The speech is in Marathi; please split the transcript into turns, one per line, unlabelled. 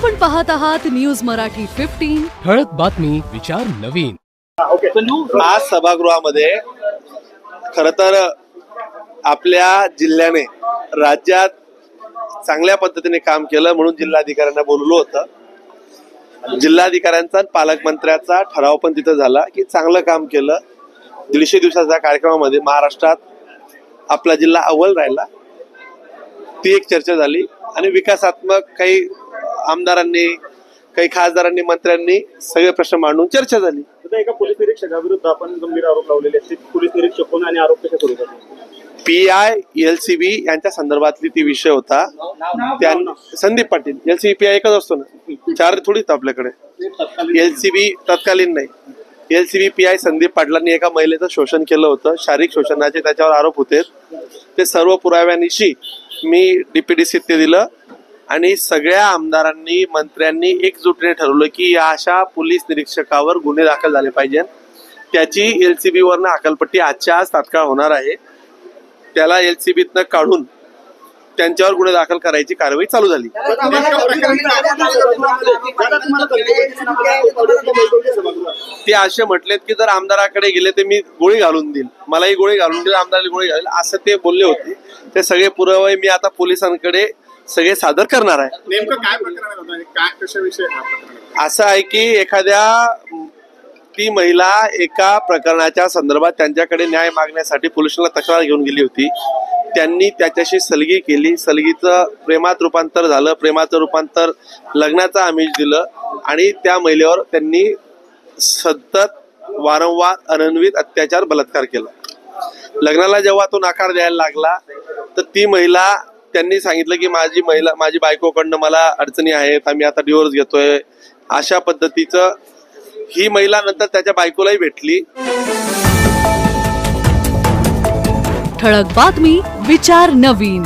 आपण पाहत आहात न्यूज मराठी 15
ठळक बातमी विचार नवीन।
आज सभागृहामध्ये खरं तर आपल्या जिल्ह्याने राज्यात चांगल्या पद्धतीने काम केलं म्हणून जिल्हाधिकाऱ्यांना बोलवलं होतं। जिल्हाधिकाऱ्यांचा पालकमंत्र्याचा ठराव पण तिथं झाला की चांगलं काम केलं। 150 दिवसाच्या कार्यक्रमामध्ये महाराष्ट्रात आपला जिल्हा अव्वल राहिला, ती एक चर्चा झाली। आणि विकासात्मक काही आमदारांनी, काही खासदारांनी, मंत्र्यांनी सगळे प्रश्न मांडून चर्चा झाली।
एका पोलीस निरीक्षकाविरुद्ध आपण गंभीर आरोप लावलेले आहेत, पोलीस निरीक्षक कोण आणि आरोप कशा स्वरूपाचे?
PI LCB यांच्या संदर्भातली ती विषय होता। संदीप पाटील, LCB PI एकच असतो ना, चार थोडीच आपल्याकडे। LCB तत्कालीन नाही, LCB PI संदीप पाटलांनी एका महिलेचं शोषण केलं होतं, शारीरिक शोषणाचे त्याच्यावर आरोप होते। ते सर्व पुराव्यानिशी मी DPDC ते दिलं आणि सगळ्या आमदारांनी, मंत्र्यांनी एकजुटीने ठरवलं की या अशा पोलीस निरीक्षकावर गुन्हे दाखल झाले पाहिजे। त्याची LCB वरनं अकलपट्टी आजच्या आज तात्काळ होणार आहे। त्याला LCBतनं काढून त्यांच्यावर गुन्हे दाखल करायची कारवाई चालू झाली। ते असे म्हटलेत की जर आमदाराकडे गेले तर मी गोळी घालून देईल, मलाही गोळी घालून देईल, आमदाराला गोळी घालेल, असं ते बोलले होते। ते सगळे पुरावे मी आता पोलिसांकडे सगळे सादर करणार आहे।
नेमकं काय प्रकरण होतं, काय कशाविषयी?
असं आहे की ती महिला एका प्रकरणाच्या संदर्भात त्यांच्याकडे न्याय मागण्यासाठी पोलिसांना तक्रार घेऊन गेली होती। त्यांनी त्याच्याशी सलगी केली, सलगीचं प्रेमात रूपांतर झालं, प्रेमाचं रूपांतर लग्नाचं आमिष दिलं आणि त्या महिलेवर त्यांनी सतत वारंवार अनन्वित अत्याचार, बलात्कार केला। लग्नाला जेव्हा तो नकार द्यायला लागला तर ती महिला, त्यांनी सांगितलं की माझी बायकोकडनं मला अडचणी आहेत, आम्ही आता डिवोर्स घेतोय, अशा पद्धतीचं। ही महिला नंतर त्याच्या बायकोलाही भेटली।
ठळक बातमी विचार नवीन।